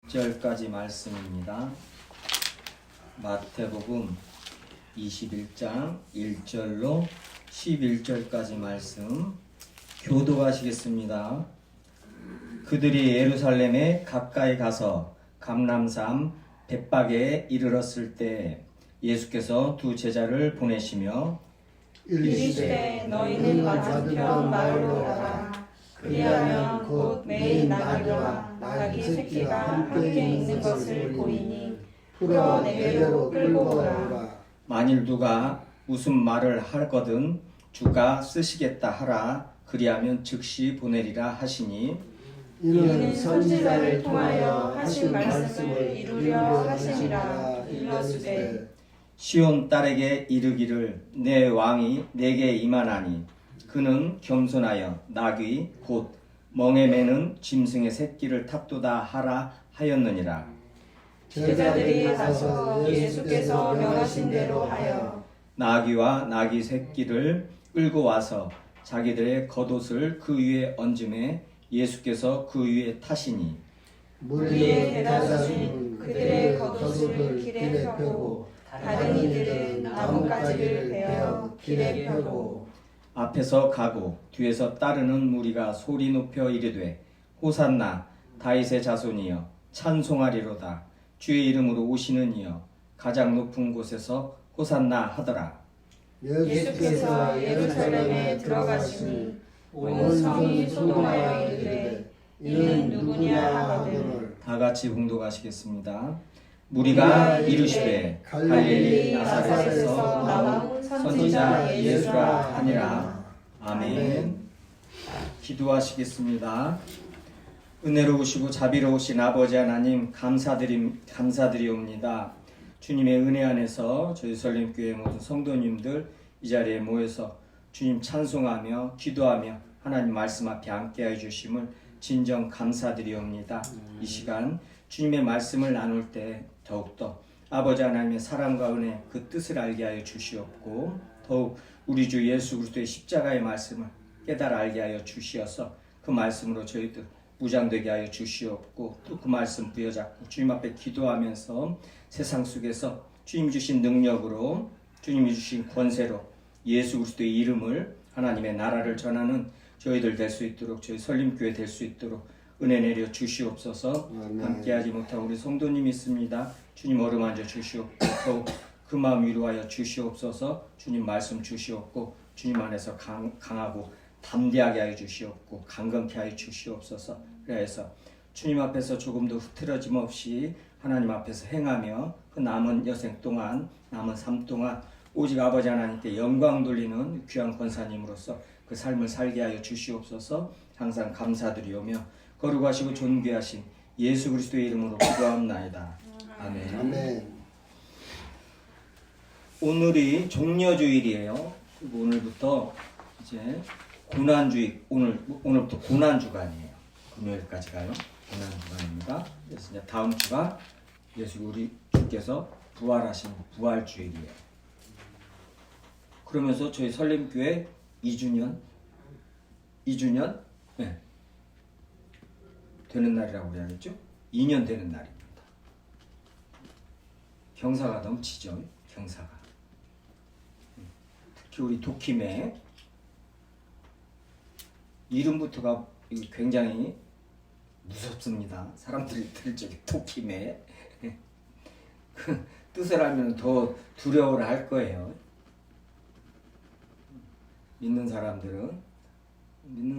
1절까지 말씀입니다. 마태복음 21장 1절로 11절까지 말씀 교도하시겠습니다. 그들이 예루살렘에 가까이 가서 감람산 벳박에 이르렀을 때 예수께서 두 제자를 보내시며 이르시되 너희는 맞은편 마을로 가라. 그리하면 곧 매일 나귀와 나귀 새끼가 함께 있는 것을 보이니 풀어 내게로 끌고 오라. 만일 누가 무슨 말을 하거든 주가 쓰시겠다 하라. 그리하면 즉시 보내리라 하시니 이는 선지자를 통하여 하신 말씀을 이루려 하시니라. 일러주되 시온 딸에게 이르기를 내 왕이 내게 임하나니 그는 겸손하여 나귀 곧 멍에 매는 짐승의 새끼를 탑도다 하라 하였느니라. 제자들이 가서 예수께서 명하신 대로 하여 나귀와 나귀 새끼를 끌고 와서 자기들의 겉옷을 그 위에 얹음에 예수께서 그 위에 타시니 무리에 데려다 준 그들의 겉옷을 길에 펴고 다른 이들은 나뭇가지를 베어 길에 펴고 앞에서 가고 뒤에서 따르는 무리가 소리 높여 이르되 호산나 다윗의 자손이여 찬송하리로다. 주의 이름으로 오시는 이여 가장 높은 곳에서 호산나 하더라. 예수께서 예루살렘에 들어가시니 온 성이 소동하여 이르되 이는 누구냐 하거늘 다 같이 봉독하시겠습니다. 무리가 이르시되 갈릴리 나사렛에서 나온 선지자 예수라 하니라. 아멘. 기도하시겠습니다. 은혜로우시고 자비로우신 아버지 하나님 감사드리옵니다. 주님의 은혜 안에서 저희 설림교회 모든 성도님들 이 자리에 모여서 주님 찬송하며 기도하며 하나님 말씀 앞에 함께해 주심을 진정 감사드리옵니다. 이 시간 주님의 말씀을 나눌 때 더욱더 아버지 하나님의 사랑과 은혜 그 뜻을 알게 하여 주시옵고 더욱 우리 주 예수 그리스도의 십자가의 말씀을 깨달아 알게 하여 주시어서 그 말씀으로 저희들 무장되게 하여 주시옵고 또 그 말씀 부여잡고 주님 앞에 기도하면서 세상 속에서 주님이 주신 능력으로 주님이 주신 권세로 예수 그리스도의 이름을 하나님의 나라를 전하는 저희들 될 수 있도록 저희 설림교회 될 수 있도록 은혜 내려 주시옵소서. 함께하지 못한 우리 성도님이 있습니다. 주님 어루만져 주시옵고 더욱 그 마음 위로하여 주시옵소서. 주님 말씀 주시옵고 주님 안에서 강하고 담대하게 하여 주시옵고 강건케 하여 주시옵소서. 그래서 주님 앞에서 조금도 흐트러짐 없이 하나님 앞에서 행하며 그 남은 여생 동안 남은 삶 동안 오직 아버지 하나님께 영광 돌리는 귀한 권사님으로서 그 삶을 살게 하여 주시옵소서. 항상 감사드리오며 거룩하시고 존귀하신 예수 그리스도의 이름으로 기도합나이다. 아멘. 아멘. 오늘이 종려주일이에요. 그리고 오늘부터 이제 고난주일, 오늘부터 고난주간이에요. 금요일까지 가요. 고난주간입니다. 그래서 이제 다음 주가 예수 우리 주께서 부활하신 부활주일이에요. 그러면서 저희 설림교회 2주년 네. 되는 날이라고 그래야겠죠? 2년 되는 날입니다. 경사가 넘치죠. 경사가. 특히 우리 도킴의 이름부터가 굉장히 무섭습니다. 사람들이 들을 적에 도킴의 그 뜻을 알면 더 두려워를 할 거예요. 믿는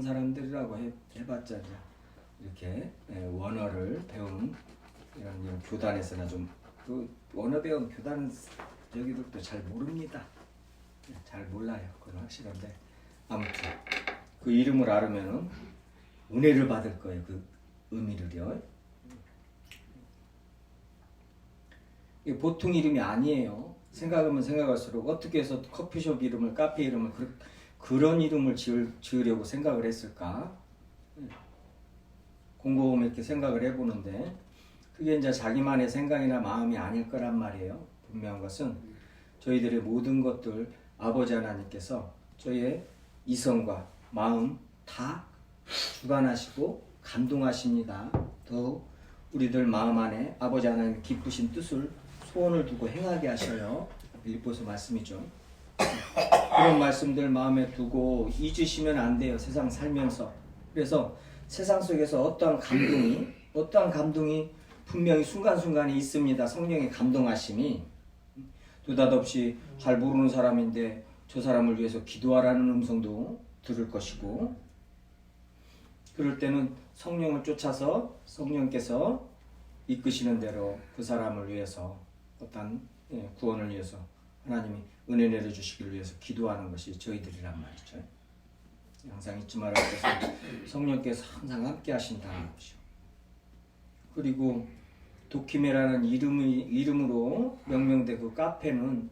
사람들이라고 해봤자 이렇게 원어를 배운 이런 교단에서나 좀 그 원어 배운 교단 저기들도 잘 모릅니다. 잘 몰라요. 그건 확실한데 아무튼 그 이름을 알으면은 은혜를 받을 거예요. 그 의미를요. 이게 보통 이름이 아니에요. 생각하면 생각할수록 어떻게 해서 커피숍 이름을 카페 이름을 그런 이름을 지으려고 생각을 했을까? 곰곰이 이렇게 생각을 해보는데 그게 이제 자기만의 생각이나 마음이 아닐 거란 말이에요. 분명한 것은 저희들의 모든 것들 아버지 하나님께서 저희의 이성과 마음 다 주관하시고 감동하십니다. 더욱 우리들 마음 안에 아버지 하나님의 기쁘신 뜻을 소원을 두고 행하게 하셔요. 빌립보서 말씀이죠. 그런 말씀들 마음에 두고 잊으시면 안 돼요. 세상 살면서. 그래서 세상 속에서 어떠한 감동이 분명히 순간순간에 있습니다. 성령의 감동하심이. 느닷없이 잘 모르는 사람인데 저 사람을 위해서 기도하라는 음성도 들을 것이고, 그럴 때는 성령을 쫓아서 성령께서 이끄시는 대로 그 사람을 위해서 어떤 구원을 위해서 하나님이 은혜 내려주시기를 위해서 기도하는 것이 저희들이란 말이죠. 항상 잊지 말아야 돼서 성령께서 항상 함께 하신다는 것이요. 그리고 도키메라는 이름으로 명명된 그 카페는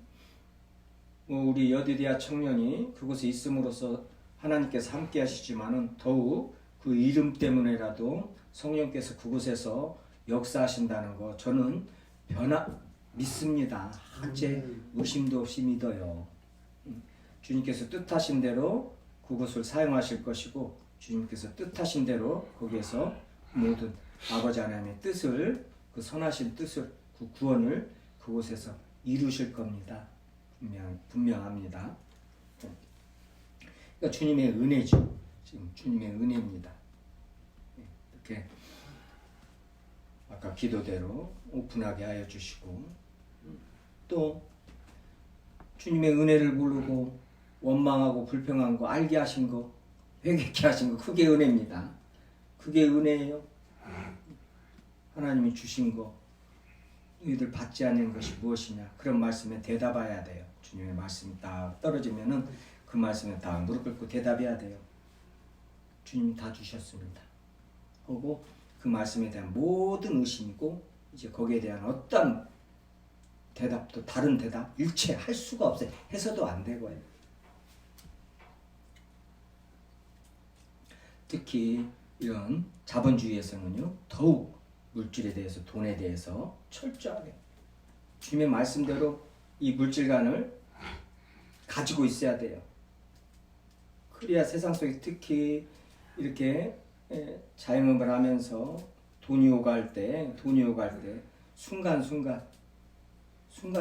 우리 여디디아 청년이 그곳에 있음으로써 하나님께서 함께 하시지만은 더욱 그 이름 때문에라도 성령께서 그곳에서 역사하신다는 거 저는 믿습니다. 한채 의심도 없이 믿어요. 주님께서 뜻하신 대로 그곳을 사용하실 것이고, 주님께서 뜻하신 대로 거기에서 모든 아버지 하나님의 뜻을, 그 선하신 뜻을, 그 구원을 그곳에서 이루실 겁니다. 분명합니다. 그러니까 주님의 은혜죠. 지금 주님의 은혜입니다. 이렇게 아까 기도대로 오픈하게 하여 주시고, 또 주님의 은혜를 모르고 원망하고 불평한 거, 알게 하신 거, 회개케 하신 거, 그게 은혜입니다. 그게 은혜예요. 하나님이 주신 거, 너희들 받지 않는 것이 무엇이냐, 그런 말씀에 대답해야 돼요. 주님의 말씀이 딱 떨어지면은 그 말씀에 딱 무릎 꿇고 대답해야 돼요. 주님 다 주셨습니다. 하고 그 말씀에 대한 모든 의심이고, 이제 거기에 대한 어떤 대답도, 다른 대답, 일체 할 수가 없어요. 해서도 안 되고요. 특히 이런 자본주의에서는요, 더욱 물질에 대해서, 돈에 대해서 철저하게 주님의 말씀대로 이 물질관을 가지고 있어야 돼요. 그래야 세상 속에 특히 이렇게 자영업을 하면서 돈이 오갈 때 순간순간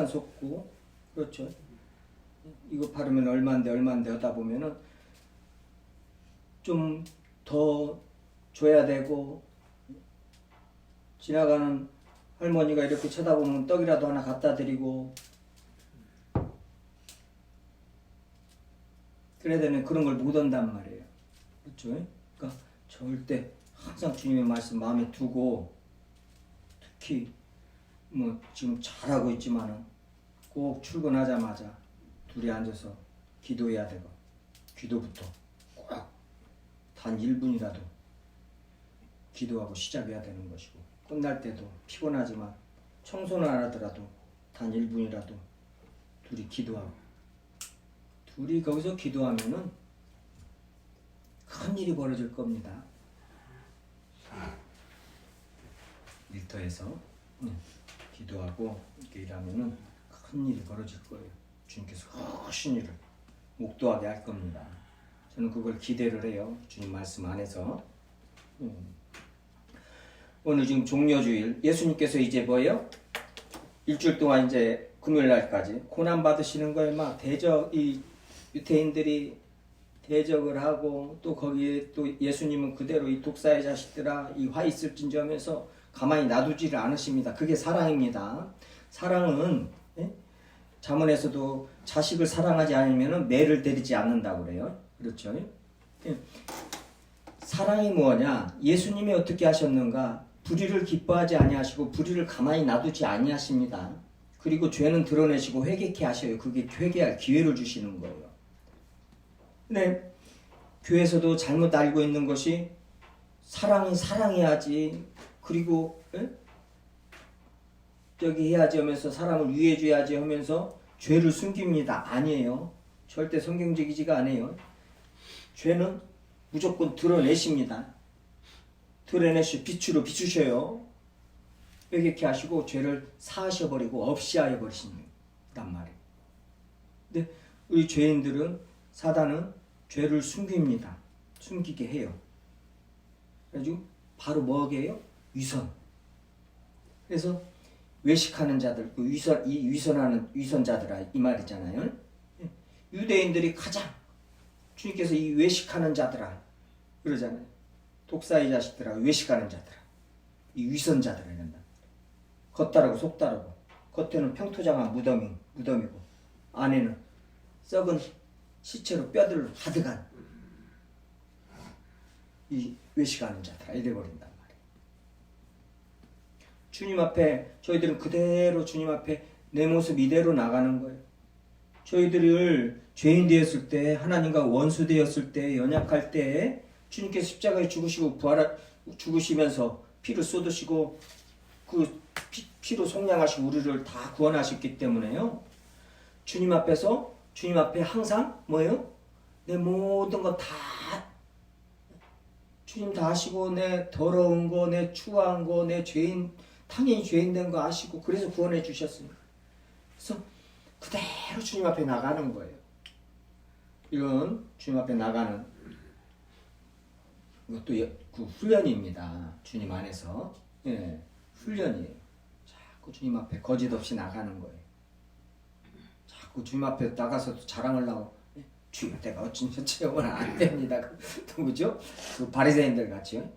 속고, 그렇죠. 이거 바르면 얼만데 하다 보면은 좀 더 줘야 되고, 지나가는 할머니가 이렇게 쳐다보면 떡이라도 하나 갖다 드리고, 그래야 되는 그런 걸 못 한단 말이에요. 그렇죠? 그러니까 절대 항상 주님의 말씀 마음에 두고, 특히 뭐 지금 잘하고 있지만은 꼭 출근하자마자 둘이 앉아서 기도해야 되고, 기도부터 꼭 단 1분이라도 기도하고 시작해야 되는 것이고, 끝날 때도 피곤하지만 청소는 안 하더라도 단 1분이라도 둘이 기도하고, 둘이 거기서 기도하면은 큰 일이 벌어질 겁니다. 일터에서 기도하고 이렇게 일하면은 큰 일이 벌어질 거예요. 주님께서 크신 일을 목도하게 할 겁니다. 저는 그걸 기대를 해요. 주님 말씀 안에서. 오늘 지금 종려주일, 예수님께서 이제 뭐예요? 일주일 동안 이제 금요일 날까지 고난 받으시는 거에 막 이 유태인들이 대적을 하고, 또 거기에 또 예수님은 그대로 이 독사의 자식들아 이 화 있을진저 하면서 가만히 놔두지를 않으십니다. 그게 사랑입니다. 사랑은 잠언에서도 자식을 사랑하지 않으면 매를 때리지 않는다고 그래요. 그렇죠? 사랑이 뭐냐? 예수님이 어떻게 하셨는가? 불의를 기뻐하지 아니하시고 불의를 가만히 놔두지 아니하십니다. 그리고 죄는 드러내시고 회개케 하셔요. 그게 회개할 기회를 주시는 거예요. 근데 교회에서도 잘못 알고 있는 것이 사랑해야지, 그리고 저기 해야지 하면서 사람을 위해줘야지 하면서 죄를 숨깁니다. 아니에요. 절대 성경적이지가 않아요. 죄는 무조건 드러내십니다. 드러내시 빛으로 비추셔요. 회개케 하시고 죄를 사하셔버리고 없이 하여 버리신단 말이에요. 근데 우리 죄인들은, 사단은 죄를 숨깁니다. 숨기게 해요. 그래가지고 바로 뭐게 해요? 위선. 그래서 외식하는 자들, 그 위선자들아 이 말이잖아요. 유대인들이 가장 주님께서 이 외식하는 자들아 그러잖아요. 독사의 자식들아 외식하는 자들아 이 위선자들아 이런다. 겉다르고 속다르고 겉에는 평토장한 무덤이고 안에는 썩은 시체로 뼈들로 가득한 이 외식하는 자들아 이래 버린단 말이에요. 주님 앞에 저희들은 그대로 주님 앞에 내 모습 이대로 나가는 거예요. 저희들을 죄인 되었을 때 하나님과 원수 되었을 때 연약할 때 주님께서 십자가에 죽으시고 죽으시면서 피를 쏟으시고 그 피로 속량하시고 우리를 다 구원하셨기 때문에요. 주님 앞에서 주님 앞에 항상 뭐예요? 내 모든 거 다 주님 다 아시고 내 더러운 거, 내 추한 거, 내 죄인 당연히 죄인 된 거 아시고 그래서 구원해 주셨습니다. 그래서 그대로 주님 앞에 나가는 거예요. 이건 주님 앞에 나가는 이것도 그 훈련입니다. 주님 안에서 훈련이에요. 자꾸 주님 앞에 거짓 없이 나가는 거예요. 자꾸 주님 앞에 나가서 자랑을 하고 주여 내가 어찌 체험은 안 됩니다. 누구죠? 그 바리새인들 같이요.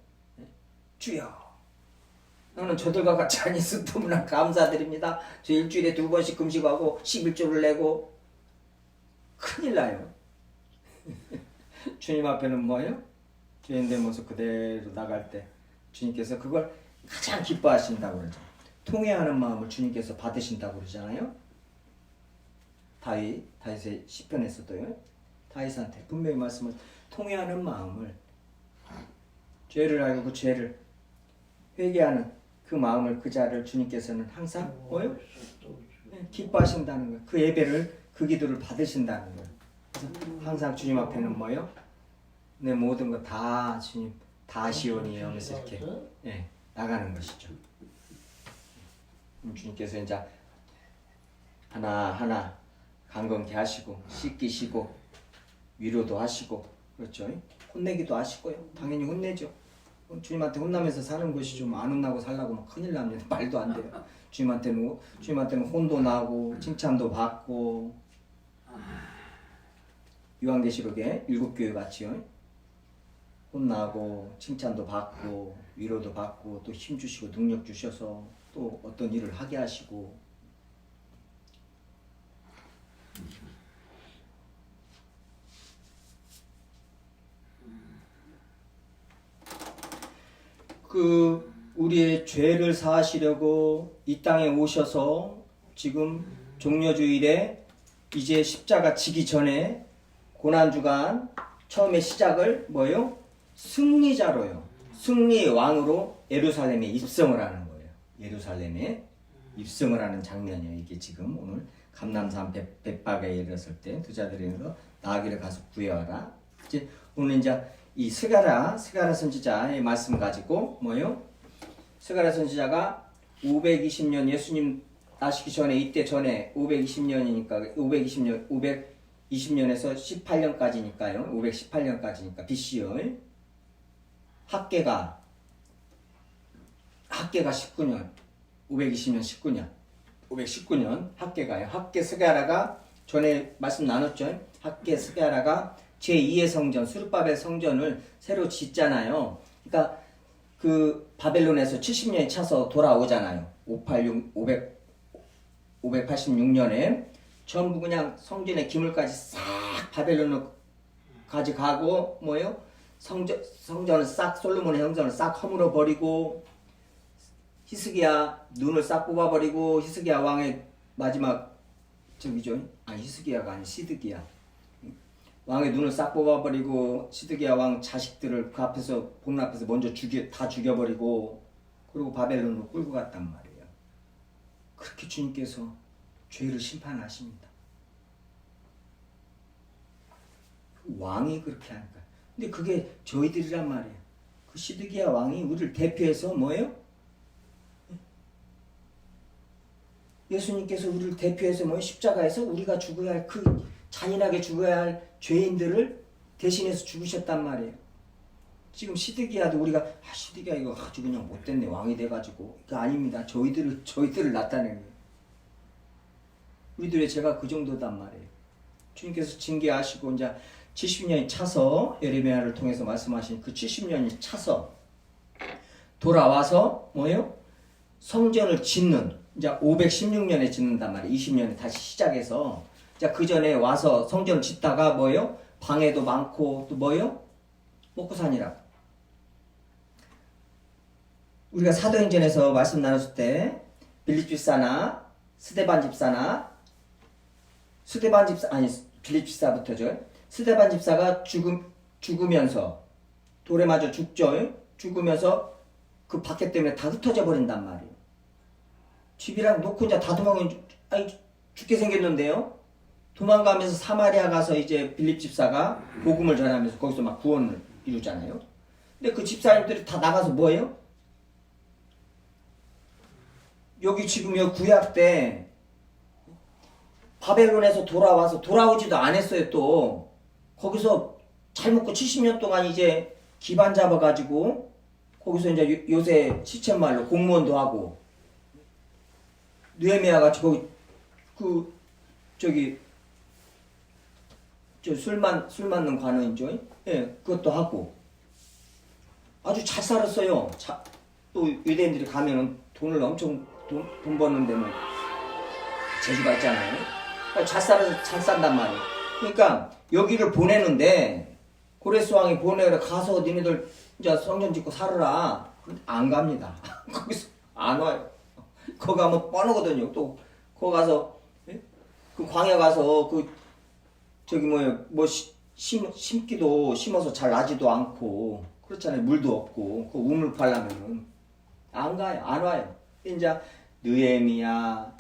주여 나는 저들과 같이 아니어서 너무나 감사드립니다. 저 일주일에 2번씩 금식하고 11조를 내고 큰일 나요. 주님 앞에는 뭐예요? 죄인된 모습 그대로 나갈 때 주님께서 그걸 가장 기뻐하신다고 그러죠. 통회하는 마음을 주님께서 받으신다고 그러잖아요. 다윗의 시편에서도요. 다윗한테 분명히 말씀을 통회하는 마음을 죄를 알고 그 죄를 회개하는 그 마음을 그 자를 주님께서는 항상 뭐요? 기뻐하신다는 거예요. 그 예배를 그 기도를 받으신다는 거예요. 그래서 항상 주님 앞에는 뭐요? 내 모든 거 다 주님 다 시온이에요 하면서 이렇게 나가는 것이죠. 주님께서 이제 하나하나 강건케 하시고 씻기시고 위로도 하시고 그렇죠. 혼내기도 하시고요. 당연히 혼내죠. 주님한테 혼나면서 사는 것이 좀 안 혼나고 살라고 막 큰일 납니다. 말도 안 돼요. 주님한테는 혼도 나고 칭찬도 받고 요한계시록에 7교회 같이요. 혼나고 칭찬도 받고 위로도 받고 또 힘 주시고 능력 주셔서 또 어떤 일을 하게 하시고 그 우리의 죄를 사하시려고 이 땅에 오셔서 지금 종려주일에 이제 십자가 지기 전에 고난주간 처음에 시작을 뭐예요? 승리자로요. 승리의 왕으로 예루살렘에 입성을 하는 거예요. 예루살렘에 입성을 하는 장면이에요. 이게 지금 오늘 감람산 벳박에 이르렀을 때 두자들에서 나귀를 가서 구해와라. 이제 오늘 이제 이 스가랴 선지자의 말씀 가지고 뭐요? 스가랴 선지자가 520년 예수님 나시기 전에 이때 전에 520년이니까 520년에서 18년까지니까요. 518년까지니까 BC요. 학계가 19년 520년 519년 학계가요. 학계 스가랴가 전에 말씀 나눴죠. 학계 스가랴가 제2의 성전 수르바벨 성전을 새로 짓잖아요. 그러니까 그 바벨론에서 70년이 차서 돌아오잖아요. 586년에 전부 그냥 성전의 기물까지 싹 바벨론으로 가져가고 뭐예요? 성전을 싹 솔로몬의 성전을 싹 허물어 버리고 히스기야 눈을 싹 뽑아 버리고 히스기야 왕의 마지막 저기죠. 아니 히스기야가 아니 시드기야. 왕의 눈을 싹 뽑아 버리고 시드기야 왕 자식들을 그 앞에서 본 앞에서 먼저 다 죽여 버리고 그리고 바벨론으로 끌고 갔단 말이에요. 그렇게 주님께서 죄를 심판하십니다. 왕이 그렇게 하니까. 근데 그게 저희들이란 말이에요. 그 시드기야 왕이 우리를 대표해서 뭐예요? 예수님께서 우리를 대표해서 뭐예요? 십자가에서 우리가 죽어야 할 잔인하게 죽어야 할 죄인들을 대신해서 죽으셨단 말이에요. 지금 시드기야도 우리가 시드기야 이거 아주 그냥 못됐네 왕이 돼가지고 그게 아닙니다. 저희들을 나타내는 거예요. 우리들의 죄가 그 정도단 말이에요. 주님께서 징계하시고 이제 70년이 차서 예레미야를 통해서 말씀하신 그 70년이 차서 돌아와서 뭐예요? 성전을 짓는 이제 516년에 짓는단 말이에요. 20년에 다시 시작해서 자, 그 전에 와서 성전을 짓다가 뭐예요? 방해도 많고 또 뭐예요? 먹고 사니라. 우리가 사도행전에서 말씀 나눴을 때 빌립 집사나 스데반 집사나 빌립 집사부터죠. 스데반 집사가 죽으면서 돌에 맞아 죽죠. 죽으면서 그 박해 때문에 다 흩어져 버린단 말이에요. 집이랑 놓고 이제 다 죽게 생겼는데요. 도망가면서 사마리아 가서 이제 빌립 집사가 복음을 전하면서 거기서 막 구원을 이루잖아요. 근데 그 집사님들이 다 나가서 뭐예요? 여기 지금 여 구약 때 바벨론에서 돌아오지도 않았어요. 또 거기서 잘 먹고 70년 동안 이제 기반 잡아가지고 거기서 이제 요새 시쳇말로 공무원도 하고 느헤미야 같이 거기 술 맞는 관원이죠. 예, 그것도 하고 아주 잘 살았어요. 또 유대인들이 가면은 돈을 엄청 돈 버는 데는 재주가 있잖아요. 그러니까 잘 산단 말이에요. 그러니까 여기를 보내는데 고레스 왕이 보내려 가서 니네들 이제 성전 짓고 살아라. 근데 안 갑니다. 거기서 안 와요. 거기 가면 뻔하거든요. 또 거기 가서 예? 그 광야 가서 심기도 심어서 잘 나지도 않고 그렇잖아요. 물도 없고 그 우물 팔려면은 안 가요. 안 와요. 이제 느헤미야,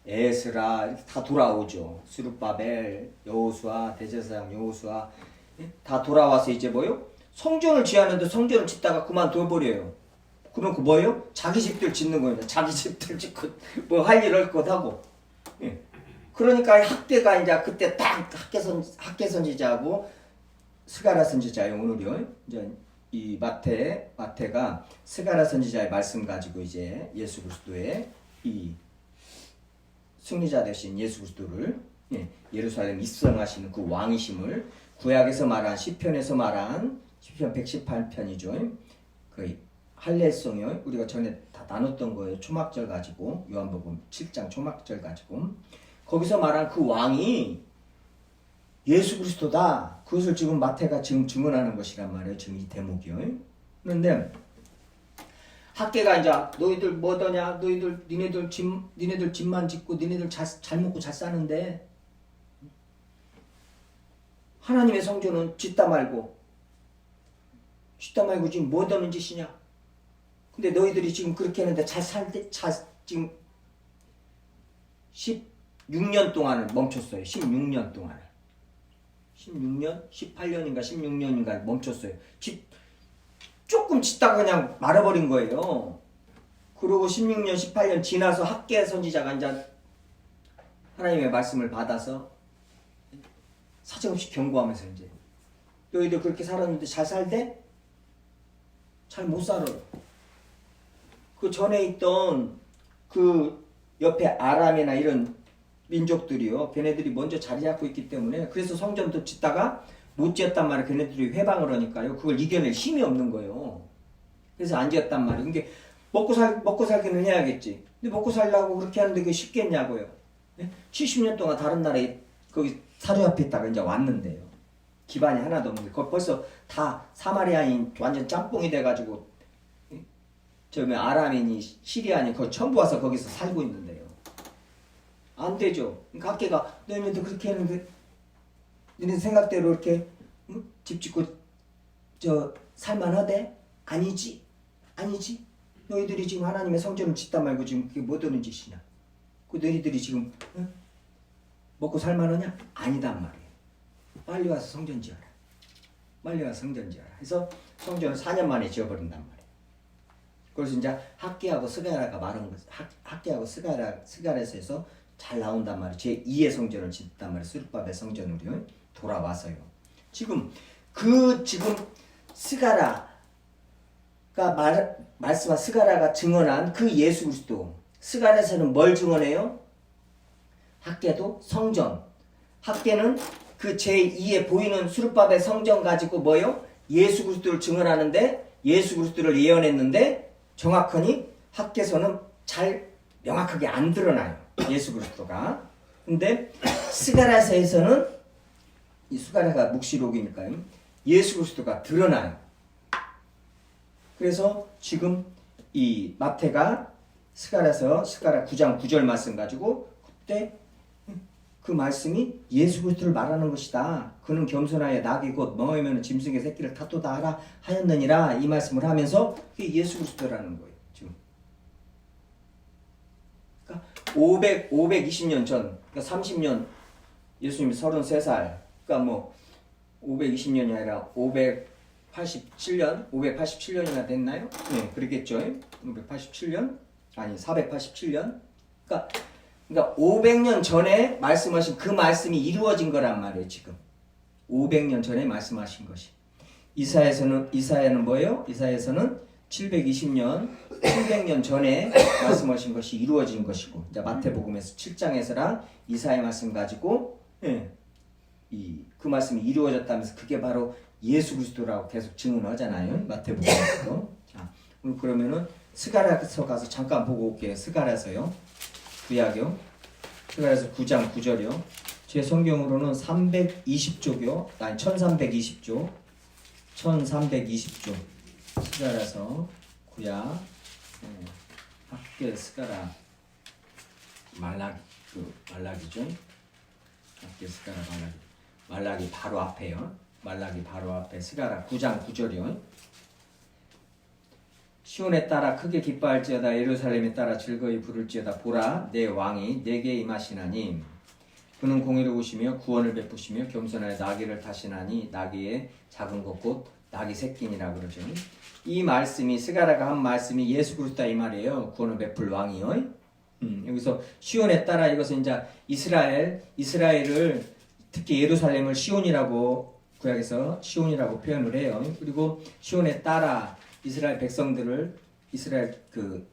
에스라 이렇게 다 돌아오죠. 스룹바벨, 여호수아, 대제사장 여호수아 다 돌아와서 이제 뭐요? 성전을 지하는데 성전을 짓다가 그만둬 버려요. 그럼 그 뭐예요? 자기 집들 짓는 거예요. 자기 집들 짓고 뭐 할 일 할 것 하고. 예. 그러니까 학대가 이제 그때 딱 학계 선지자하고 스가랴 선지자예요. 오늘요. 이제 이 마태가 스가랴 선지자의 말씀 가지고 이제 예수 그리스도의 이 승리자 되신 예수 그리스도를 예루살렘 입성하시는 그 왕이심을 구약에서 말한 시편에서 말한 시편 118편이죠. 그 할례송이요. 우리가 전에 다 나눴던 거예요. 초막절 가지고 요한복음 7장 초막절 가지고 거기서 말한 그 왕이 예수 그리스도다. 그것을 지금 마태가 지금 증언하는 것이란 말이에요. 지금 이 대목이요. 그런데 학계가 이제 너희들 뭐더냐? 니네들 집만 짓고 니네들 잘 먹고 잘 사는데 하나님의 성전은 짓다 말고 지금 뭐 더는 짓이냐? 근데 너희들이 지금 그렇게 했는데 지금 16년 동안을 멈췄어요. 16년 동안을. 16년? 18년인가 16년인가 멈췄어요. 조금 짓다가 그냥 말아버린 거예요. 그리고 16년, 18년 지나서 학계 선지자가 이제 하나님의 말씀을 받아서 사정없이 경고하면서 이제 너희들 그렇게 살았는데 잘 살대? 잘 못 살아. 그 전에 있던 그 옆에 아람이나 이런 민족들이요. 걔네들이 먼저 자리 잡고 있기 때문에 그래서 성전도 짓다가 못 지었단 말이에요. 걔네들이 회방을 하니까요. 그걸 이겨낼 힘이 없는 거예요. 그래서 안 지었단 말이에요. 이게 먹고 살기는 해야겠지. 근데 먹고 살려고 그렇게 하는데 그게 쉽겠냐고요. 70년 동안 다른 나라에 거기 사로잡혀 있다가 이제 왔는데요. 기반이 하나도 없는데 거기 벌써 다 사마리아인 완전 짬뽕이 돼가지고 아람인이 시리아니 거기 전부 와서 거기서 살고 있는데요. 안 되죠. 그러니까 학계가 너희들도 그렇게 했는데 너네 생각대로 이렇게 집 짓고 살만하대? 아니지. 너희들이 지금 하나님의 성전을 짓다 말고 지금 그게 뭐 되는 짓이냐? 그 너희들이 지금 먹고 살만하냐? 아니단 말이에요. 빨리 와서 성전 지어라. 그래서 성전을 4년 만에 지어버린단 말이에요. 그래서 이제 학계하고 스가랴가 말한 거, 학계하고 스가랴에서 잘 나온단 말이에요. 제2의 성전을 짓단 말이에요. 스룹바벨 성전으로요. 돌아와서요. 지금 스가라가 말씀한 스가라가 증언한 그 예수 그리스도. 스가랴에서는 뭘 증언해요? 학개도 성전. 학개는 그 제2에 보이는 수르밥의 성전 가지고 뭐요? 예수 그리스도를 증언하는데 예수 그리스도를 예언했는데 정확하니 학개서는 잘 명확하게 안 드러나요. 예수 그리스도가. 근데 스가랴서에서는 이 스가랴가 묵시록이니까요. 예수 그리스도가 드러나요. 그래서 지금 이 마태가 스가랴서 9장 9절 말씀 가지고 그때 그 말씀이 예수 그리스도를 말하는 것이다. 그는 겸손하여 낙이 곧 멍에면 짐승의 새끼를 탓도다 하라 하였느니라 이 말씀을 하면서 그게 예수 그리스도라는 거예요. 지금. 그러니까 520년 전, 그러니까 30년 예수님이 33살. 그러니까 뭐 520년이 아니라 587년이나 됐나요? 네, 그러겠죠. 587년? 아니, 487년? 그러니까 500년 전에 말씀하신 그 말씀이 이루어진 거란 말이에요, 지금. 500년 전에 말씀하신 것이. 이사야는 뭐예요? 이사야에서는 700년 전에 말씀하신 것이 이루어진 것이고, 이제 마태복음에서 7장에서랑 이사야 말씀 가지고, 그 말씀이 이루어졌다면서 그게 바로 예수 그리스도라고 계속 증언하잖아요. 마태복음에서도. 자, 그러면은 스가랴서 가서 잠깐 보고 올게요. 스가랴서요. 구약이요. 스가랴서 9장 9절이요. 제 성경으로는 320쪽이요. 아니 1320쪽. 1320쪽. 스가랴서 구약. 학개 스가랴 말라기죠. 학개 스가랴 말라기 바로 앞에요. 말라기 바로 앞에 스가랴 9장 9절이요. 시온에 따라 크게 기뻐할지어다 예루살렘에 따라 즐거이 부를지어다 보라 내 왕이 내게 임하시나니 그는 공의로우시며 구원을 베푸시며 겸손하여 나귀를 타시나니 나귀의 작은 것 곧 나귀 새끼니라 그러죠. 이 말씀이 스가랴가 한 말씀이 예수 그리스도다 이 말이에요. 구원을 베풀 왕이요. 여기서 시온에 따라 이것은 이제 이스라엘을 특히 예루살렘을 시온이라고 구약에서 시온이라고 표현을 해요. 그리고 시온에 따라 이스라엘 백성들을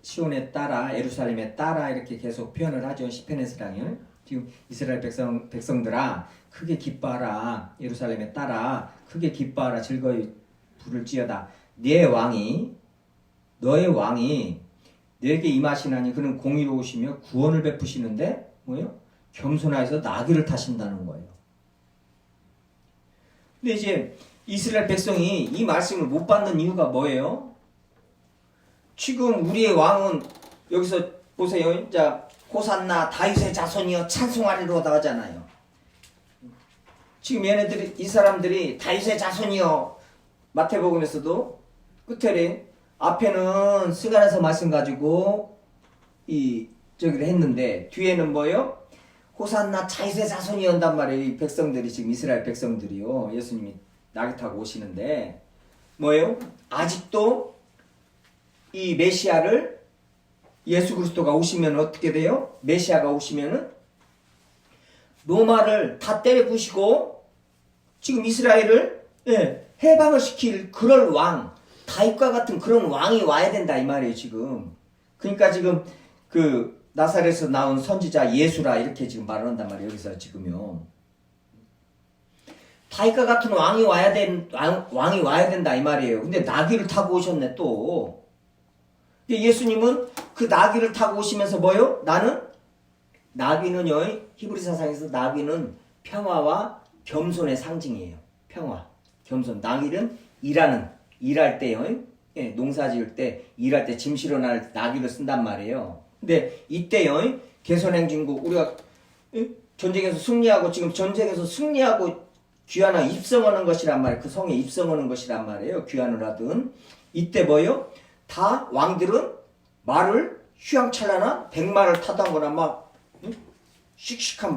시온에 따라 예루살렘에 따라 이렇게 계속 표현을 하죠. 시편에서랑요. 지금 이스라엘 백성들아 크게 기뻐하라. 예루살렘에 따라 크게 기뻐하라. 즐거이 부를지어다. 너의 왕이 내게 임하시나니 그는 공의로우시며 구원을 베푸시는데 뭐예요? 겸손하여서 나귀를 타신다는 거예요. 근데 이제 이스라엘 백성이 이 말씀을 못 받는 이유가 뭐예요? 지금 우리의 왕은 여기서 보세요. 자, 호산나 다윗의 자손이여 찬송하리로다 하잖아요. 지금 이 사람들이 다윗의 자손이여 마태복음에서도 끝에 앞에는 스가랴서 말씀 가지고 저기를 했는데 뒤에는 뭐예요? 호산나 다윗의 자손이 온단 말이에요. 이 백성들이 지금 이스라엘 백성들이요. 예수님이 나귀 타고 오시는데 뭐예요? 아직도 이 메시아를 예수 그리스도가 오시면 어떻게 돼요? 메시아가 오시면은 로마를 다 때려 부시고 지금 이스라엘을 해방을 시킬 그럴 왕, 다윗과 같은 그런 왕이 와야 된다 이 말이에요 지금. 그러니까 지금 그 나사렛에서 나온 선지자 예수라 이렇게 지금 말을 한단 말이에요 여기서 지금요. 다윗과 같은 왕이 와야 된다 이 말이에요. 근데 나귀를 타고 오셨네 또. 예수님은 그 나귀를 타고 오시면서 뭐요? 나귀는요 히브리 사상에서 나귀는 평화와 겸손의 상징이에요. 평화, 겸손. 나귀는 일할 때요. 농사 지을 때, 일할 때 짐 실어 날 나귀를 쓴단 말이에요. 근데 이때요, 개선행진국, 우리가 전쟁에서 승리하고, 지금 전쟁에서 승리하고 귀환하 입성하는 것이란 말이에요. 그 성에 입성하는 것이란 말이에요. 귀환을 하든. 이때 뭐요? 다 왕들은 말을 휘황찬란한 백마를 타던거나 막, 씩씩한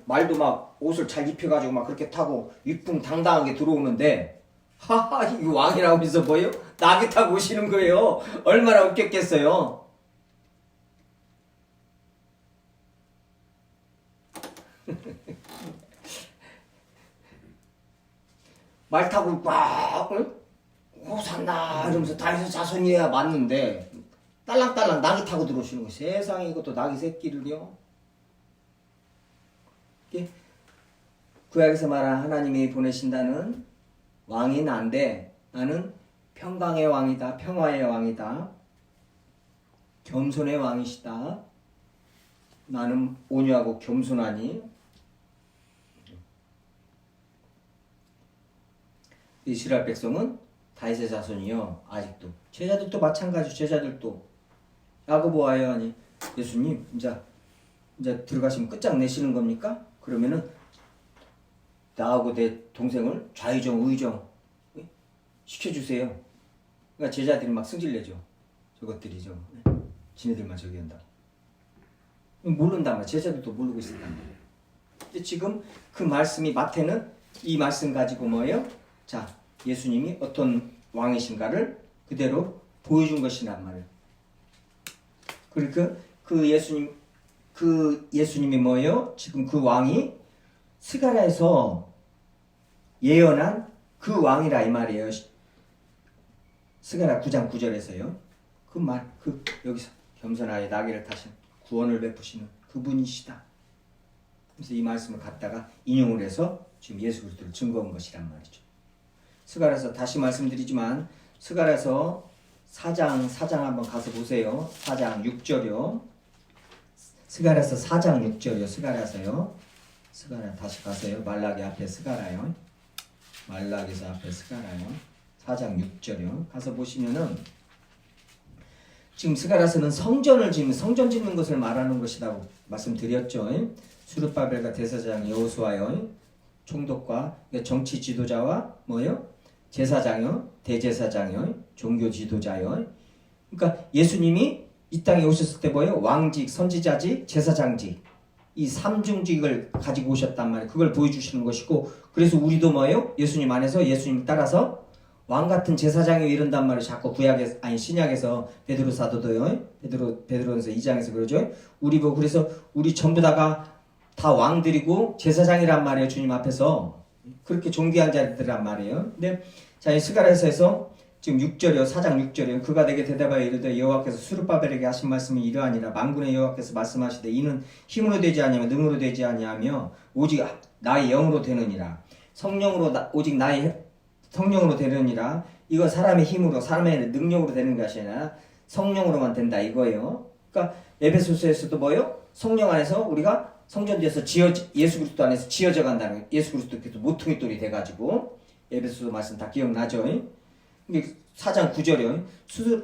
말도 막 옷을 잘 입혀가지고 막 그렇게 타고 위풍당당하게 들어오는데, 하하, 이 왕이라고 해서 뭐예요? 나귀 타고 오시는 거예요. 얼마나 웃겼겠어요. 말 타고 막 호산나 이러면서 다윗의 자손이야 맞는데 딸랑딸랑 낙이 타고 들어오시는 거예요. 세상에 이것도 낙이 새끼를요. 구약에서 말한 하나님이 보내신다는 왕이 난데 나는 평강의 왕이다. 평화의 왕이다. 겸손의 왕이시다. 나는 온유하고 겸손하니. 이스라엘 백성은 다윗의 자손이요. 아직도. 제자들도 마찬가지. 제자들도 야고보 와요 하니 예수님 이제 들어가시면 끝장내시는 겁니까? 그러면은 나하고 내 동생을 좌의정 우의정 시켜주세요. 그러니까 제자들이 막 승질내죠. 저것들이죠. 지네들만 저기 한다. 모른단 말이야. 제자들도 모르고 있었단 말이야. 근데 지금 그 말씀이 마태는 이 말씀 가지고 뭐예요? 자, 예수님이 어떤 왕이신가를 그대로 보여준 것이란 말이에요. 그러니까 그 예수님이 뭐예요? 지금 그 왕이 스가랴에서 예언한 그 왕이라 이 말이에요. 스가랴 9장 9절에서요. 여기서 겸손하게 나귀를 타신 구원을 베푸시는 그분이시다. 그래서 이 말씀을 갖다가 인용을 해서 지금 예수 그리스도를 증거한 것이란 말이죠. 스가랴에서 다시 말씀드리지만 스가랴에서 4장 한번 가서 보세요. 4장 6절이요. 스가랴에서 4장 6절이요. 스가랴 다시 가세요. 말라기 앞에 스가랴요. 말라기서 앞에 스가랴요. 4장 6절이요. 가서 보시면은 지금 스가랴서는 성전 짓는 것을 말하는 것이라고 말씀드렸죠. 수르바벨과 대사장 여호수아요. 총독과 정치 지도자와 뭐요? 제사장요, 대제사장요, 종교 지도자요. 그러니까 예수님이 이 땅에 오셨을 때 뭐예요? 왕직, 선지자직, 제사장직 이 삼중직을 가지고 오셨단 말이에요. 그걸 보여주시는 것이고 그래서 우리도 뭐예요? 예수님 안에서 예수님 따라서 왕 같은 제사장이 이른단 말이에요. 자꾸 신약에서 베드로 사도도요. 베드로전서 2장에서 그러죠. 우리 보고 그래서 우리 전부 다가 다 왕들이고 제사장이란 말이에요. 주님 앞에서 그렇게 존귀한 자들이란 말이에요. 근데 자, 이 스가랴서에서 지금 6절이요. 4장 6절이요. 그가 내게 대답하여 이르되 여호와께서 수르바벨에게 하신 말씀이 이러하니라. 만군의 여호와께서 말씀하시되 이는 힘으로 되지 아니하며 능으로 되지 아니하며 오직 나의 영으로 되느니라. 오직 나의 성령으로 되느니라. 이거 사람의 힘으로 사람의 능력으로 되는 것이 아니라 성령으로만 된다 이거예요. 그러니까 에베소서에서도 뭐예요? 성령 안에서 우리가 성전되어서 예수 그리스도 안에서 지어져 간다는 거예요. 예수 그리스도께서 모퉁이 돌이 돼가지고 에베소서 말씀 다 기억나죠? 근데 4장 9절이요.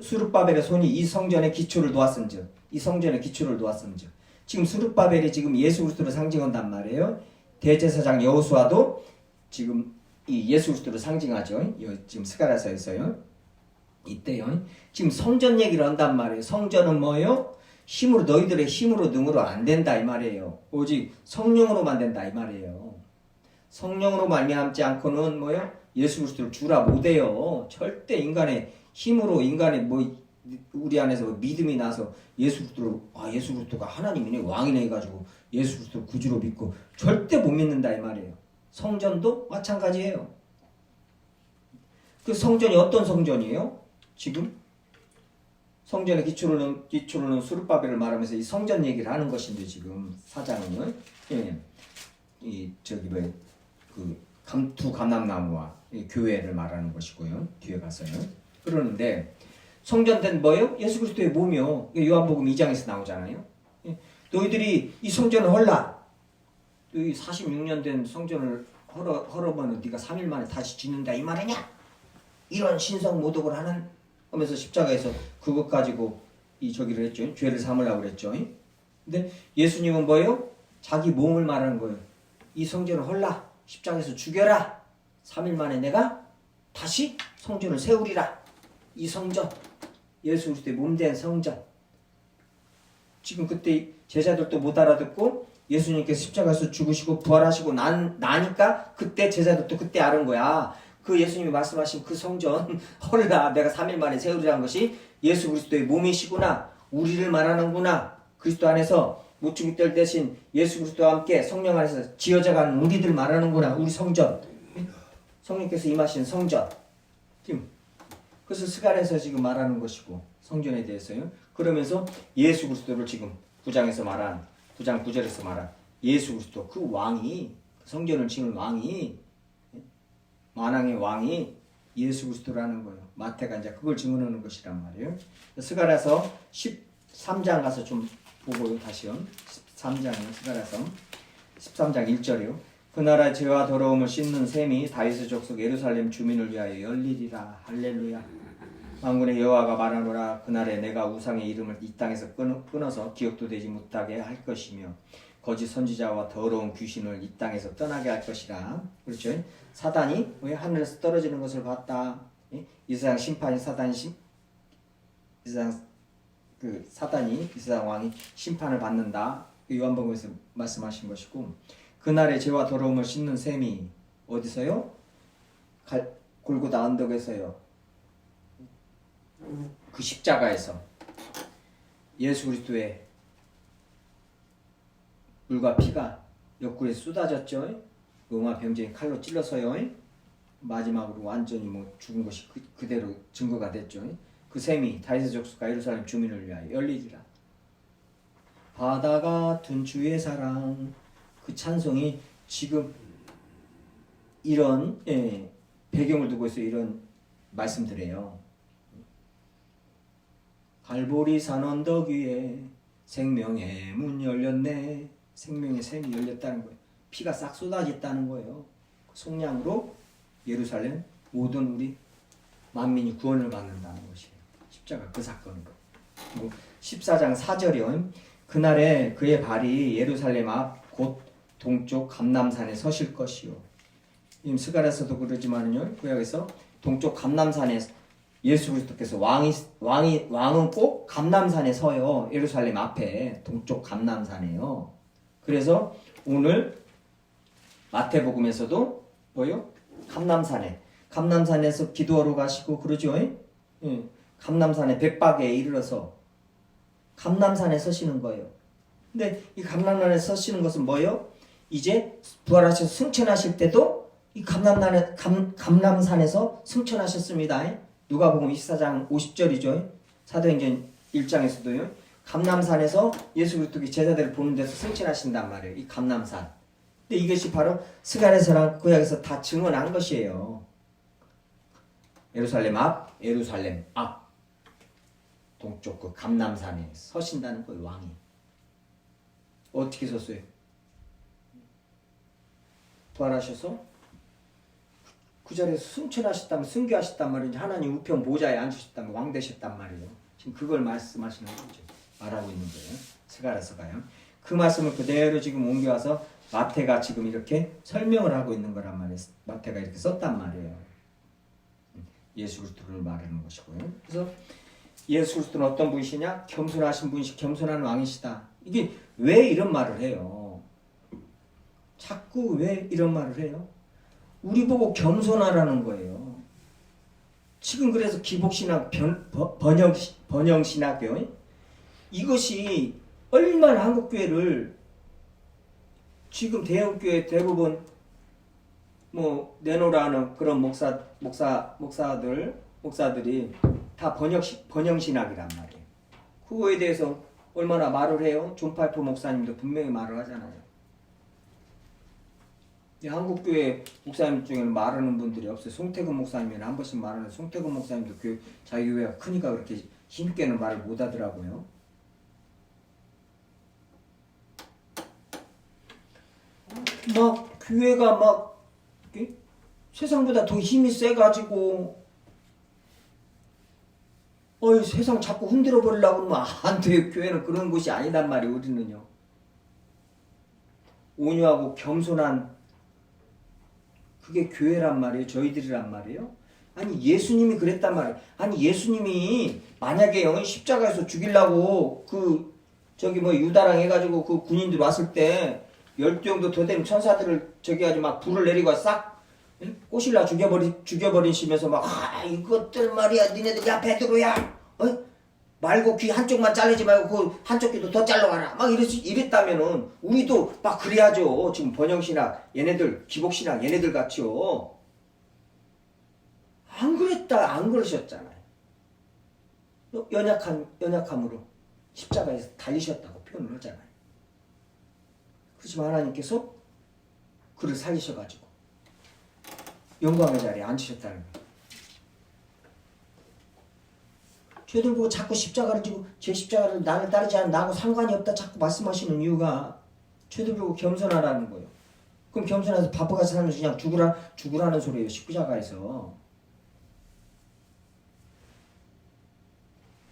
수르바벨의 손이 이 성전의 기초를 놓았음즉 지금 수르바벨이 지금 예수 그리스도를 상징한단 말이에요. 대제사장 여호수아도 지금 이 예수 그리스도를 상징하죠. 지금 스가랴서에서요. 이때요. 지금 성전 얘기를 한단 말이에요. 성전은 뭐예요? 너희들의 힘으로 능으로 안 된다 이 말이에요. 오직 성령으로만 된다 이 말이에요. 성령으로 말미암지 않고는 뭐예요? 예수 그리스도를 주라 못해요. 절대 인간의 힘으로 우리 안에서 믿음이 나서 예수 그리스도가 하나님이네 왕이네 해가지고 예수 그리스도를 구주로 믿고 절대 못 믿는다 이 말이에요. 성전도 마찬가지예요. 그 성전이 어떤 성전이에요? 지금 성전의 기초를 넣은 수르바벨을 말하면서 이 성전 얘기를 하는 것인데 지금 사장은 두 감람나무와 교회를 말하는 것이고요. 뒤에 가서요. 그러는데 성전된 뭐예요? 예수 그리스도의 몸이요. 요한복음 2장에서 나오잖아요. 너희들이 이 성전을 헐라. 너희 46년 된 성전을 헐어보면 네가 3일 만에 다시 짓는다 이 말이냐? 이런 신성 모독을 하면서 십자가에서 그것 가지고 저기를 했죠. 죄를 삼으려고 그랬죠. 근데 예수님은 뭐예요? 자기 몸을 말하는 거예요. 이 성전을 헐라. 십자가에서 죽여라. 3일 만에 내가 다시 성전을 세우리라. 이 성전. 예수 그리스도의 몸된 성전. 지금 그때 제자들도 못 알아듣고 예수님께서 십자가에서 죽으시고 부활하시고 나니까 그때 제자들도 그때 아는 거야. 그 예수님이 말씀하신 그 성전 헐라 내가 3일 만에 세우리라는 것이 예수 그리스도의 몸이시구나. 우리를 말하는구나. 그리스도 안에서 모퉁이 돌 대신 예수 그리스도와 함께 성령 안에서 지어져가는 우리들 말하는구나. 우리 성전. 성령께서 임하신 성전. 지금 그래서 스가랴에서 지금 말하는 것이고 성전에 대해서요. 그러면서 예수 그리스도를 지금 9장에서 말한 9장 9절에서 말한 예수 그리스도 그 왕이 성전을 지은 왕이 만왕의 왕이 예수 그리스도라는 거예요. 마태가 이제 그걸 증언하는 것이란 말이에요. 스가랴서 13장 가서 좀 보고요. 다시요. 13장이요. 스가랴서 13장 1절이요. 그 나라의 죄와 더러움을 씻는 셈이 다윗의 족속 예루살렘 주민을 위하여 열리리라. 할렐루야. 만군의 여호와가 말하노라. 그날에 내가 우상의 이름을 이 땅에서 끊어서 기억도 되지 못하게 할 것이며 거짓 선지자와 더러운 귀신을 이 땅에서 떠나게 할 것이라. 그렇죠? 사단이 왜 하늘에서 떨어지는 것을 봤다. 이 세상 심판이 사단이 이 세상 왕이 심판을 받는다. 요한복음에서 말씀하신 것이고 그날의 죄와 더러움을 씻는 셈이 어디서요? 골고다 언덕에서요. 그 십자가에서 예수 그리스도의 물과 피가 옆구리에 쏟아졌죠. 로마 병정이 칼로 찔러서요. 마지막으로 완전히 죽은 것이 그대로 증거가 됐죠. 그 셈이 다윗의 족속과 예루살렘 주민을 위하여 열리리라. 바다 같은 주의 사랑. 그 찬송이 지금 이런 배경을 두고 있어 이런 말씀드려요. 갈보리 산 언덕 위에 생명의 문 열렸네. 생명의 샘이 열렸다는 거예요. 피가 싹 쏟아졌다는 거예요. 그 속량으로 예루살렘 모든 우리 만민이 구원을 받는다는 것이에요. 십자가 그 사건으로. 그리고 14장 4절이요. 그날에 그의 발이 예루살렘 앞 곧 동쪽 감람산에 서실 것이요. 지금 스가랴서도 그러지만요. 구약에서 동쪽 감람산에 예수 그리스도께서 왕은 꼭 감람산에 서요. 예루살렘 앞에 동쪽 감람산에요. 그래서 오늘 마태복음에서도 뭐요? 감람산에서 기도하러 가시고 그러죠. 감람산의 백박에 이르러서 감람산에 서시는 거예요. 근데 이 감람산에 서시는 것은 뭐예요? 이제 부활하셔서 승천하실 때도 이 감람산에서 승천하셨습니다. 누가복음 24장 50절이죠. 사도행전 1장에서도요. 감람산에서 예수 그리스도의 제자들을 보는 데서 승천하신단 말이에요. 이 감람산. 근데 이것이 바로 스가랴서랑 구약에서 다 증언한 것이에요. 예루살렘 앞 동쪽 그 감람산에 서신다는 거예요. 왕이. 어떻게 섰어요? 부활하셔서 그 자리에서 승천하셨다면 승교하셨단 말이죠. 하나님 우편 보좌에 앉으셨다면 왕 되셨단 말이에요. 지금 그걸 말씀하시는 거죠. 말하고 있는 거예요. 스가랴서가요. 그 말씀을 그대로 지금 옮겨와서 마태가 지금 이렇게 설명을 하고 있는 거란 말이에요. 마태가 이렇게 썼단 말이에요. 예수 그리스도를 말하는 것이고요. 그래서 예수 그리스도는 어떤 분이시냐? 겸손하신 분이시 겸손한 왕이시다. 이게 왜 이런 말을 해요? 자꾸 왜 이런 말을 해요? 우리 보고 겸손하라는 거예요. 지금 그래서 기복신학, 번영신학교 이것이 얼마나 한국교회를 지금 대형교회 대부분 내놓으라는 그런 목사들이 다 번영신학이란 말이에요. 그거에 대해서 얼마나 말을 해요? 존 파이퍼 목사님도 분명히 말을 하잖아요. 한국교회 목사님 중에는 말하는 분들이 없어요. 송태근 목사님은 한 번씩 말하는데 송태근 목사님도 자기 교회가 크니까 그렇게 힘있게는 말을 못하더라고요. 막 교회가 막 세상보다 더 힘이 세가지고 세상 자꾸 흔들어 버리려고 그러면 안 돼요. 교회는 그런 곳이 아니단 말이에요. 우리는요. 온유하고 겸손한 그게 교회란 말이에요. 저희들이란 말이에요. 아니 예수님이 그랬단 말이에요. 아니 예수님이 만약에 십자가에서 죽이려고 유다랑 해가지고 그 군인들 왔을 때 12정도 더 되는 천사들을 막 불을 내리고 싹 꼬실라 죽여버리시면서 막 이것들 말이야 니네들 야 베드로야 말고 귀 한쪽만 자르지 말고 그 한쪽 귀도 더 잘라와라 막 이랬다면은 우리도 막 그래야죠. 지금 번영신학 얘네들 기복신학 얘네들 같이요. 안 그러셨잖아요. 연약함으로 십자가에서 달리셨다고 표현을 하잖아요. 그렇지만 하나님께서 그를 살리셔가지고 영광의 자리에 앉으셨다는 거예요. 죄들 보고 자꾸 십자가를 지고 제 십자가를 나를 따르지 않는 나하고 상관이 없다 자꾸 말씀하시는 이유가 죄들 보고 겸손하라는 거예요. 그럼 겸손해서 바보같이 살면서 그냥 죽으라는 소리예요. 십자가에서.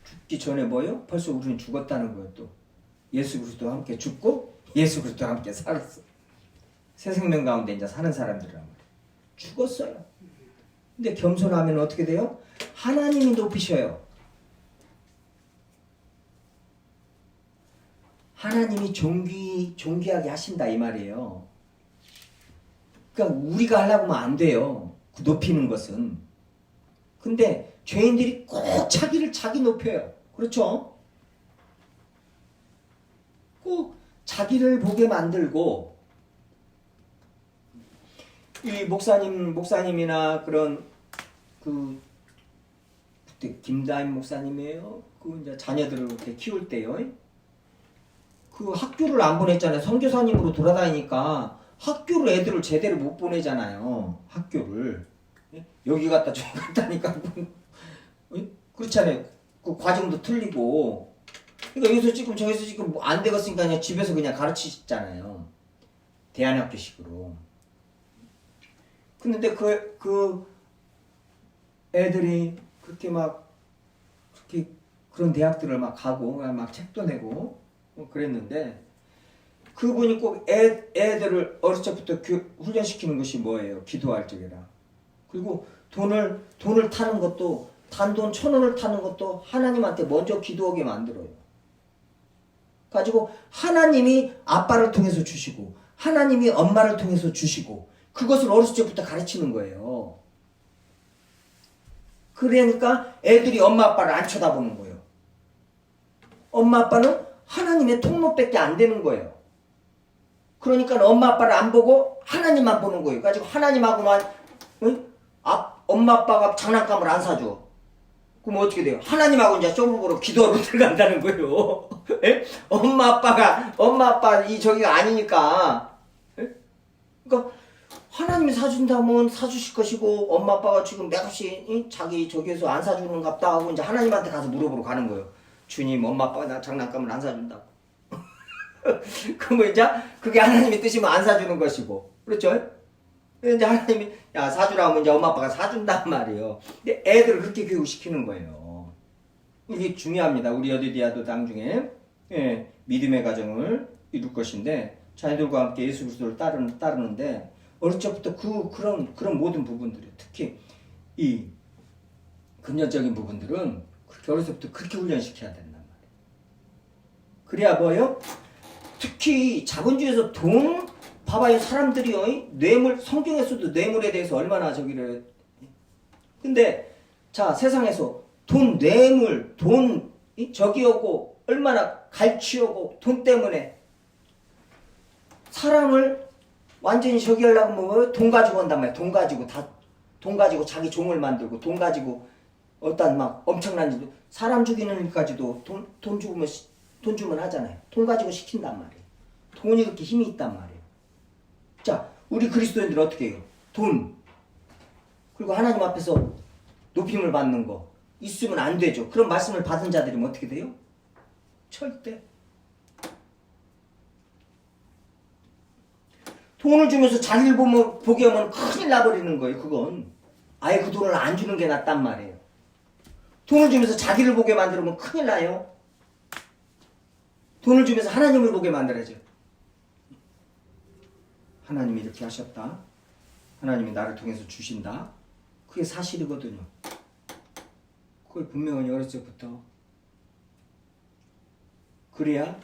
죽기 전에 뭐예요? 벌써 우리는 죽었다는 거예요. 또 예수 그리스도와 함께 죽고 예수 그리스도와 함께 살았어. 새 생명 가운데 이제 사는 사람들이란 말이에요. 죽었어요. 근데 겸손하면 어떻게 돼요? 하나님이 높이셔요. 하나님이 존귀하게 하신다 이 말이에요. 그러니까 우리가 하려고 하면 안 돼요. 그 높이는 것은. 근데 죄인들이 꼭 자기 높여요. 그렇죠? 꼭 자기를 보게 만들고 이 목사님이나 그런 그때 김다임 목사님이에요. 그 이제 자녀들을 이렇게 키울 때요. 그 학교를 안 보냈잖아요. 선교사님으로 돌아다니니까 학교를 애들을 제대로 못 보내잖아요. 학교를. 여기 갔다 저기 갔다니까. 그렇잖아요. 그 과정도 틀리고. 그러니까 여기서 지금 저기서 지금 뭐 안 되겠으니까 그냥 집에서 그냥 가르치시잖아요. 대안학교식으로. 근데 그 애들이 그렇게 막 그렇게 그런 대학들을 막 가고 막 책도 내고 그랬는데 그분이 꼭 애들을 어릴 적부터 훈련시키는 것이 뭐예요? 기도할 적이라. 그리고 돈을 타는 것도 단돈 1,000원을 타는 것도 하나님한테 먼저 기도하게 만들어요. 가지고 하나님이 아빠를 통해서 주시고 하나님이 엄마를 통해서 주시고 그것을 어렸을 적부터 가르치는 거예요. 그러니까 애들이 엄마 아빠를 안 쳐다보는 거예요. 엄마 아빠는 하나님의 통로밖에 안 되는 거예요. 그러니까 엄마 아빠를 안 보고 하나님만 보는 거예요. 가지고 하나님하고만 엄마 아빠가 장난감을 안 사줘. 그럼 어떻게 돼요? 하나님하고 이제 쇼부보로 기도하러 들어간다는 거예요. 엄마 아빠 저기가 아니니까. 그러니까 하나님이 사준다면 사주실 것이고 엄마 아빠가 지금 맥없이 자기 저기에서 안 사주는갑다 하고 이제 하나님한테 가서 물어보러 가는 거예요. 주님, 엄마 아빠가 나 장난감을 안 사준다고. 그러면 이제 그게 하나님의 뜻이면 안 사주는 것이고, 그렇죠? 이제 하나님이 야 사주라 하면 이제 엄마 아빠가 사준단 말이에요. 근데 애들을 그렇게 교육시키는 거예요. 이게 중요합니다. 우리 여디디아도 당중에 믿음의 가정을 이룰 것인데 자녀들과 함께 예수 그리스도를 따르는데 어릴 적부터 그런 모든 부분들이 특히 이 금전적인 부분들은 그렇게 어릴 적부터 그렇게 훈련시켜야 된단 말이에요. 그래야 뭐예요? 특히 자본주의에서 돈 봐봐요. 사람들이요. 뇌물, 성경에서도 뇌물에 대해서 얼마나 저기를. 근데, 자, 세상에서 돈, 뇌물, 돈, 저기하고, 얼마나 갈취하고, 돈 때문에 사람을 완전히 저기 하려고 뭐, 돈 가지고 한단 말이야. 돈 가지고 자기 종을 만들고, 돈 가지고, 어떤 막 엄청난 일, 사람 죽이는 일까지도 돈 주면 하잖아요. 돈 가지고 시킨단 말이에요. 돈이 그렇게 힘이 있단 말이에요. 자, 우리 그리스도인들 어떻게 해요? 돈. 그리고 하나님 앞에서 높임을 받는 거. 있으면 안 되죠. 그런 말씀을 받은 자들이면 어떻게 돼요? 절대. 돈을 주면서 자기를 보게 하면 큰일 나버리는 거예요, 그건. 아예 그 돈을 안 주는 게 낫단 말이에요. 돈을 주면서 자기를 보게 만들면 큰일 나요. 돈을 주면서 하나님을 보게 만들어야죠. 하나님이 이렇게 하셨다. 하나님이 나를 통해서 주신다. 그게 사실이거든요. 그걸 분명히 어렸을 적부터. 그래야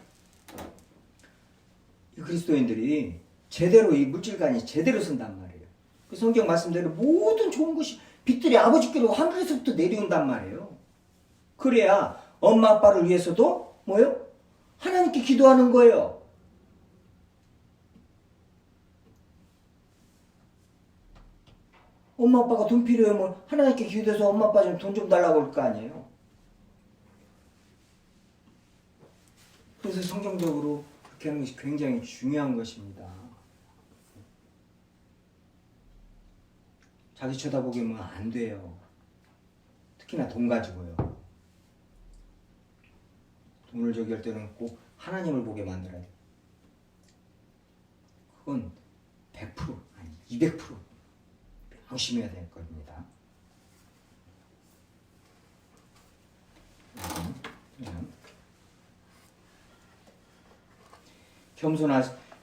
이 그리스도인들이 제대로 이 물질관이 제대로 쓴단 말이에요. 그 성경 말씀대로 모든 좋은 것이 빛들이 아버지께로 하늘에서부터 내려온단 말이에요. 그래야 엄마 아빠를 위해서도 뭐예요? 하나님께 기도하는 거예요. 엄마 아빠가 돈 필요하면 하나님께 기도해서 엄마 아빠 좀 돈 좀 달라고 할 거 아니에요. 그래서 성경적으로 그렇게 하는 것이 굉장히 중요한 것입니다. 자기 쳐다보게 하면 안 돼요. 특히나 돈 가지고요. 돈을 저기 할 때는 꼭 하나님을 보게 만들어야 돼요. 그건 100% 아니 200% 명심해야 될 겁니다.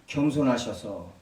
겸손하셔서